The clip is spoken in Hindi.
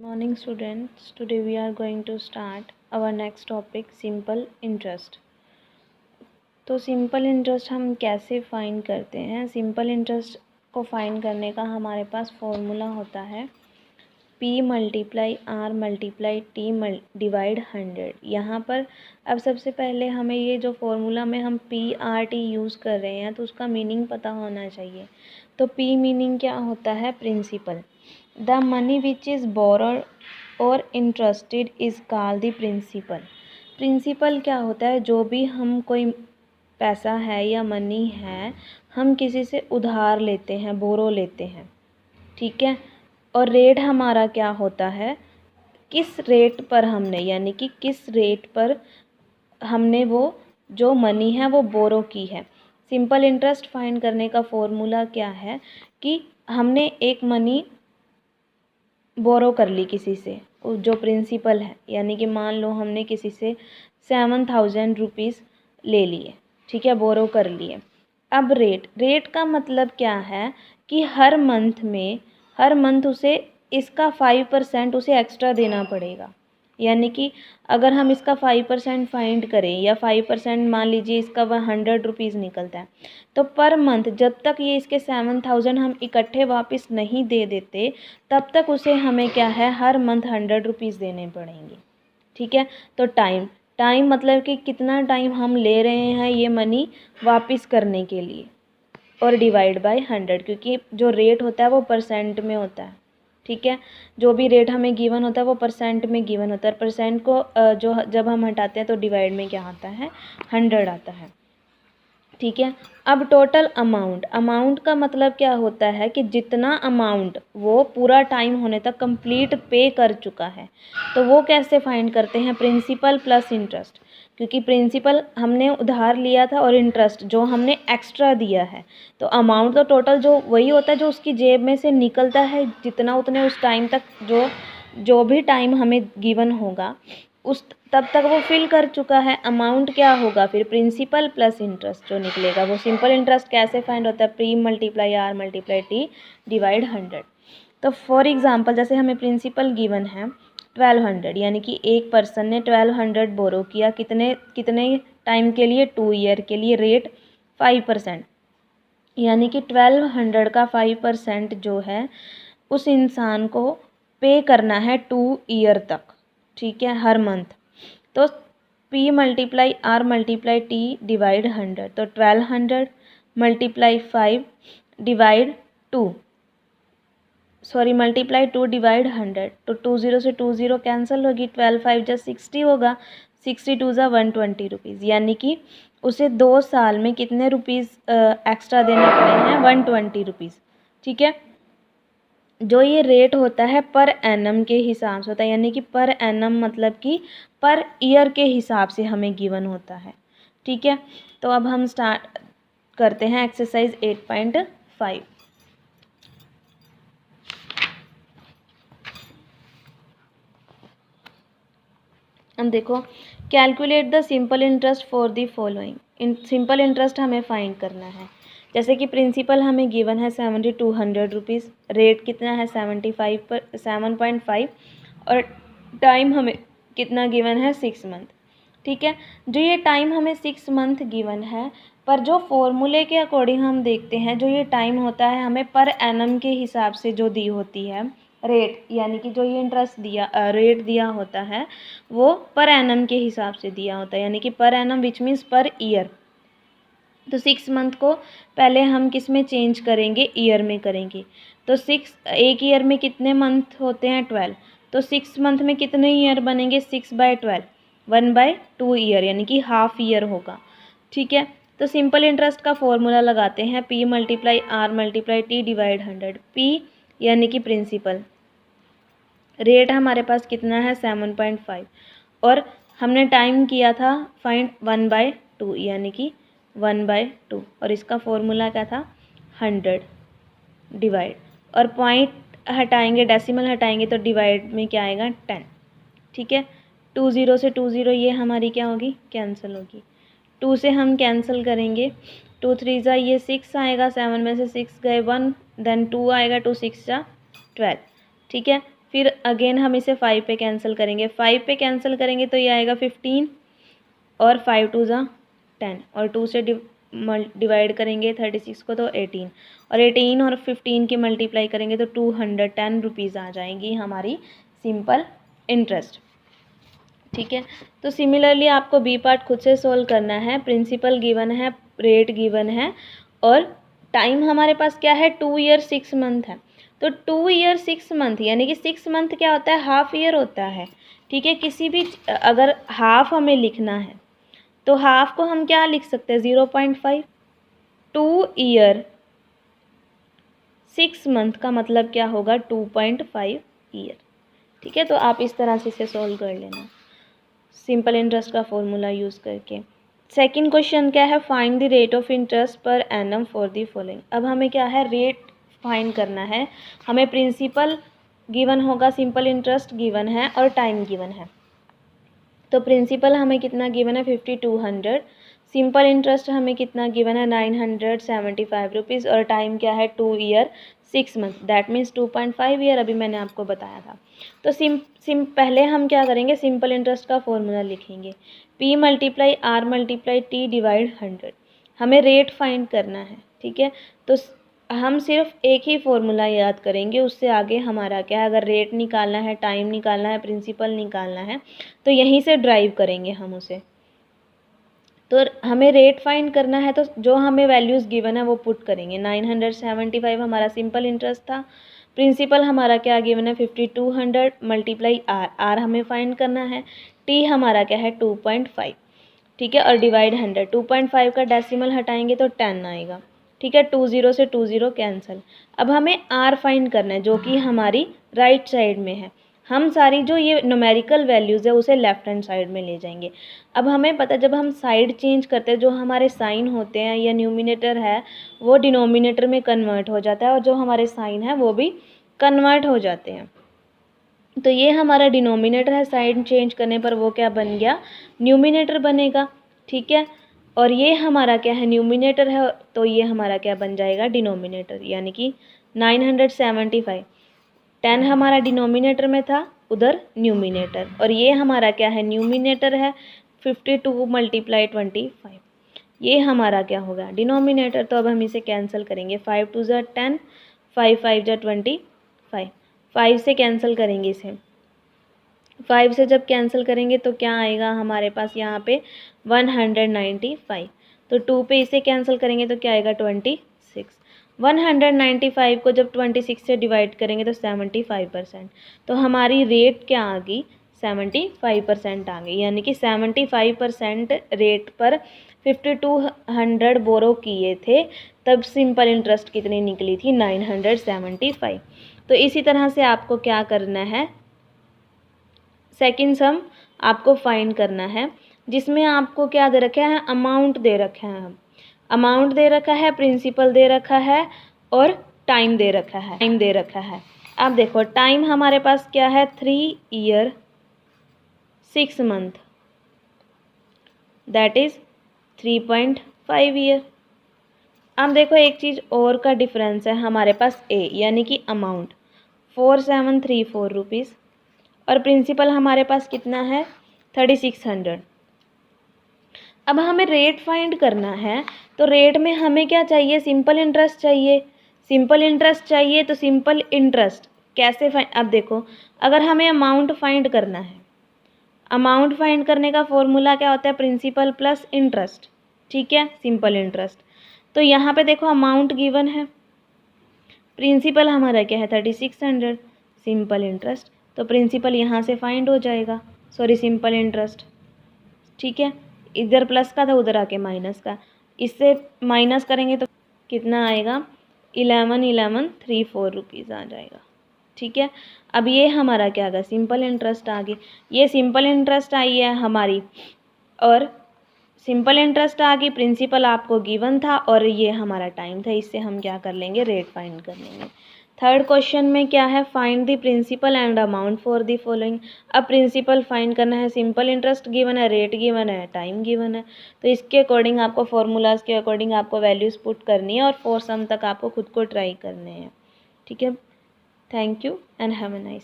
Morning students, today we are going to start our next topic simple interest। तो सिंपल इंटरेस्ट हम कैसे फाइंड करते हैं। सिंपल इंटरेस्ट को फाइंड करने का हमारे पास फॉर्मूला होता है P multiply R multiply T divide 100। यहाँ पर अब सबसे पहले हमें ये जो फॉर्मूला में हम PRT यूज़ कर रहे हैं तो उसका मीनिंग पता होना चाहिए। तो P मीनिंग क्या होता है? Principal. The money which is borrowed or interested is called the principal. Principal क्या होता है? जो भी हम कोई पैसा है या मनी है हम किसी से उधार लेते हैं, बोरो लेते हैं, ठीक है। और रेट हमारा क्या होता है? किस रेट पर हमने, यानी कि किस रेट पर हमने वो जो मनी है वो बोरो की है। सिंपल इंटरेस्ट फाइंड करने का फॉर्मूला क्या है कि हमने एक मनी बोरो कर ली किसी से, जो प्रिंसिपल है, यानी कि मान लो हमने किसी से 7,000 रुपीज़ ले लिए, ठीक है, बोरो कर लिए। अब रेट का मतलब क्या है कि हर मंथ उसे इसका 5% उसे एक्स्ट्रा देना पड़ेगा। यानी कि अगर हम इसका 5% फाइंड करें या 5% मान लीजिए इसका 100 रुपीज़ निकलता है, तो पर मंथ जब तक ये इसके 7,000 हम इकट्ठे वापस नहीं दे देते तब तक उसे हमें क्या है, हर मंथ 100 रुपीज़ देने पड़ेंगे, ठीक है। तो टाइम मतलब कि कितना टाइम हम ले रहे हैं ये मनी वापस करने के लिए, और डिवाइड बाय 100, क्योंकि जो रेट होता है वो परसेंट में होता है, ठीक है। जो भी रेट हमें गिवन होता है वो परसेंट में गिवन होता है। परसेंट को जो जब हम हटाते हैं तो डिवाइड में क्या आता है? 100 आता है, ठीक है। अब टोटल अमाउंट का मतलब क्या होता है कि जितना अमाउंट वो पूरा टाइम होने तक कंप्लीट पे कर चुका है। तो वो कैसे फाइंड करते हैं? प्रिंसिपल प्लस इंटरेस्ट, क्योंकि प्रिंसिपल हमने उधार लिया था और इंटरेस्ट जो हमने एक्स्ट्रा दिया है। तो अमाउंट तो टोटल जो वही होता है जो उसकी जेब में से निकलता है, जितना उतने उस टाइम तक जो भी टाइम हमें गिवन होगा उस तब तक वो फिल कर चुका है। अमाउंट क्या होगा फिर? प्रिंसिपल प्लस इंटरेस्ट जो निकलेगा वो। सिंपल इंटरेस्ट कैसे फाइंड होता है? P multiply R multiply T divide 100। तो फॉर एग्जांपल जैसे हमें प्रिंसिपल गिवन है 1200, यानी कि एक पर्सन ने 1200 बोरो किया, कितने टाइम के लिए? 2 ईयर के लिए। रेट 5%, यानी कि 1200 का 5% जो है उस इंसान को पे करना है 2 ईयर तक, ठीक है, हर मंथ। तो P multiply R multiply T divide 100, तो 1200 multiply 5 divide 2, sorry multiply 2 divide 100, तो 20 से 20 कैंसिल होगी, 12 5 जा 60 होगा, 62 जा 120 रुपीज़, यानी कि उसे 2 साल में कितने रुपीज़ एक्स्ट्रा देने पड़े हैं? 120 रुपीज़, ठीक है। जो ये रेट होता है पर एनम के हिसाब से होता है, यानी कि पर एनम मतलब कि पर ईयर के हिसाब से हमें गिवन होता है, ठीक है। तो अब हम स्टार्ट करते हैं एक्सरसाइज 8.5। हम देखो, calculate the simple interest for the following. Simple interest हमें फाइंड करना है। जैसे कि प्रिंसिपल हमें गिवन है 7200 रुपीज़, रेट कितना है? 7.5, और टाइम हमें कितना गिवन है? 6 मंथ, ठीक है। जो ये टाइम हमें 6 मंथ गिवन है, पर जो फॉर्मूले के अकॉर्डिंग हम देखते हैं जो ये टाइम होता है हमें पर एनम के हिसाब से जो दी होती है रेट, यानी कि जो ये इंटरेस्ट रेट दिया होता है वो पर एनम के हिसाब से दिया होता है, यानी कि per annum which means per year. तो 6 मंथ को पहले हम किस में चेंज करेंगे? ईयर में करेंगे। तो एक ईयर में कितने मंथ होते हैं? 12। तो 6 मंथ में कितने ईयर बनेंगे? 6/12, 1/2 ईयर, यानी कि हाफ ईयर होगा, ठीक है। तो सिंपल इंटरेस्ट का फॉर्मूला लगाते हैं P multiply R multiply T divide 100। P यानी कि प्रिंसिपल, रेट हमारे पास कितना है? 7.5, और हमने टाइम किया था फाइंड 1/2, यानी कि 1/2, और इसका फॉर्मूला क्या था? 100 डिवाइड, और पॉइंट हटाएंगे, डेसिमल हटाएंगे तो डिवाइड में क्या आएगा? 10, ठीक है। 20 से 20 ये हमारी क्या होगी? कैंसिल होगी। 2 से हम कैंसिल करेंगे, 2 3 जा ये 6 आएगा, 7 में से 6 गए 1, देन 2 आएगा, 2 6 जा 12, ठीक है। फिर अगेन हम इसे 5 पे कैंसिल करेंगे, 5 पे कैंसिल करेंगे तो ये आएगा 15 और 5 2 ज़ा 10 और 2 से डिवाइड करेंगे 36 को तो 18 और 18 और 15 की मल्टीप्लाई करेंगे तो 210 रुपीज़ आ जाएंगी हमारी सिंपल इंटरेस्ट। ठीक है, तो सिमिलरली आपको बी पार्ट खुद से सोल्व करना है। प्रिंसिपल गिवन है, रेट गिवन है और टाइम हमारे पास क्या है 2 ईयर 6 मंथ है। तो 2 ईयर 6 मंथ यानी कि 6 मंथ क्या होता है, हाफ ईयर होता है। ठीक है, किसी भी अगर हाफ हमें लिखना है तो हाफ को हम क्या लिख सकते हैं 0.5। 2 ईयर 6 मंथ का मतलब क्या होगा 2.5 ईयर। ठीक है, तो आप इस तरह से इसे सोल्व कर लेना सिंपल इंटरेस्ट का फॉर्मूला यूज़ करके। सेकंड क्वेश्चन क्या है, find the rate of interest per annum for the following. अब हमें क्या है रेट फाइंड करना है। हमें प्रिंसिपल गिवन होगा, सिंपल इंटरेस्ट गिवन है और टाइम गिवन है। तो प्रिंसिपल हमें कितना गिवन है 5200, सिंपल इंटरेस्ट हमें कितना गिवन है 975 रुपीज़ और टाइम क्या है 2 year 6 month, that means 2.5 year. अभी मैंने आपको बताया था। तो पहले हम क्या करेंगे, सिंपल इंटरेस्ट का फॉर्मूला लिखेंगे, P multiply R multiply T divide 100। हमें रेट फाइंड करना है। ठीक है, तो हम सिर्फ एक ही फॉर्मूला याद करेंगे, उससे आगे हमारा क्या है, अगर रेट निकालना है, टाइम निकालना है, प्रिंसिपल निकालना है तो यहीं से ड्राइव करेंगे हम उसे। तो हमें रेट फाइंड करना है तो जो हमें वैल्यूज़ गिवन है वो पुट करेंगे। 975 हमारा सिंपल इंटरेस्ट था, प्रिंसिपल हमारा क्या गिवन है 5200 मल्टीप्लाई आर हमें फाइंड करना है, टी हमारा क्या है 2.5। ठीक है, और डिवाइड 100, 2.5 का डेसिमल हटाएंगे तो 10 आएगा। ठीक है, 20 से 20 कैंसिल। अब हमें आर फाइंड करना है जो कि हमारी राइट साइड में है। हम सारी जो ये न्यूमेरिकल वैल्यूज़ है उसे लेफ्ट हैंड साइड में ले जाएंगे। अब हमें पता है जब हम साइड चेंज करते हैं जो हमारे साइन होते हैं या न्यूमिनेटर है वो डिनोमिनेटर में कन्वर्ट हो जाता है और जो हमारे साइन है वो भी कन्वर्ट हो जाते हैं। तो ये हमारा डिनोमिनेटर है, साइड चेंज करने पर वो क्या बन गया, न्यूमिनेटर बनेगा। ठीक है, और ये हमारा क्या है न्यूमिनेटर है तो ये हमारा क्या बन जाएगा डिनोमिनेटर, यानी कि 975 10 हमारा डिनोमिनेटर में था, उधर न्यूमिनेटर, और ये हमारा क्या है न्यूमिनेटर है 52 मल्टीप्लाई 25, ये हमारा क्या होगा डिनोमिनेटर। तो अब हम इसे कैंसिल करेंगे, 5 2 ज़ा 10, 5 5 ज़ा 25, 5 से कैंसिल करेंगे इसे। 5 से जब कैंसिल करेंगे तो क्या आएगा हमारे पास यहाँ पे 195। तो 2 पे इसे कैंसिल करेंगे तो क्या आएगा 26। 195 को जब 26 से डिवाइड करेंगे तो 75%। तो हमारी रेट क्या आ गई 75% आ गई, यानी कि 75% रेट पर 5200 बोरो किए थे, तब सिंपल इंटरेस्ट कितनी निकली थी 975। तो इसी तरह से आपको क्या करना है, सेकंड सम आपको फाइंड करना है जिसमें आपको क्या दे रखा है, अमाउंट दे रखा है, अमाउंट दे रखा है, प्रिंसिपल दे रखा है और टाइम दे रखा है। अब देखो टाइम हमारे पास क्या है 3 year 6 month, that is 3.5 year. अब देखो एक चीज़ और का डिफरेंस है हमारे पास ए यानी कि अमाउंट 4734 रुपीज़ और प्रिंसिपल हमारे पास कितना है 3600। अब हमें रेट फाइंड करना है तो रेट में हमें क्या चाहिए, सिंपल इंटरेस्ट चाहिए। सिंपल इंटरेस्ट चाहिए तो सिंपल इंटरेस्ट कैसे फाइंड, अब देखो अगर हमें अमाउंट फाइंड करना है, अमाउंट फाइंड करने का फॉर्मूला क्या होता है प्रिंसिपल प्लस इंटरेस्ट। ठीक है, सिंपल इंटरेस्ट। तो यहाँ पे देखो अमाउंट गिवन है, प्रिंसिपल हमारा क्या है 3600, सिंपल इंटरेस्ट, तो प्रिंसिपल यहाँ से फाइंड हो जाएगा, सॉरी सिंपल इंटरेस्ट। ठीक है, इधर प्लस का था उधर आके माइनस का, इससे माइनस करेंगे तो कितना आएगा 1134 रुपीज़ आ जाएगा। ठीक है, अब ये हमारा क्या आ गया सिंपल इंटरेस्ट आ गई, ये सिंपल इंटरेस्ट आई है हमारी और सिंपल इंटरेस्ट आ गई, प्रिंसिपल आपको गिवन था और ये हमारा टाइम था, इससे हम क्या कर लेंगे रेट फाइंड कर लेंगे। थर्ड क्वेश्चन में क्या है, find the principal and amount for the following. अब प्रिंसिपल फाइंड करना है, सिंपल इंटरेस्ट गिवन है, रेट गिवन है, टाइम गिवन है, तो इसके अकॉर्डिंग आपको फॉर्मूलाज के अकॉर्डिंग आपको वैल्यूज़ पुट करनी है और 4 सम तक आपको खुद को ट्राई करने हैं। ठीक है, thank you and have a nice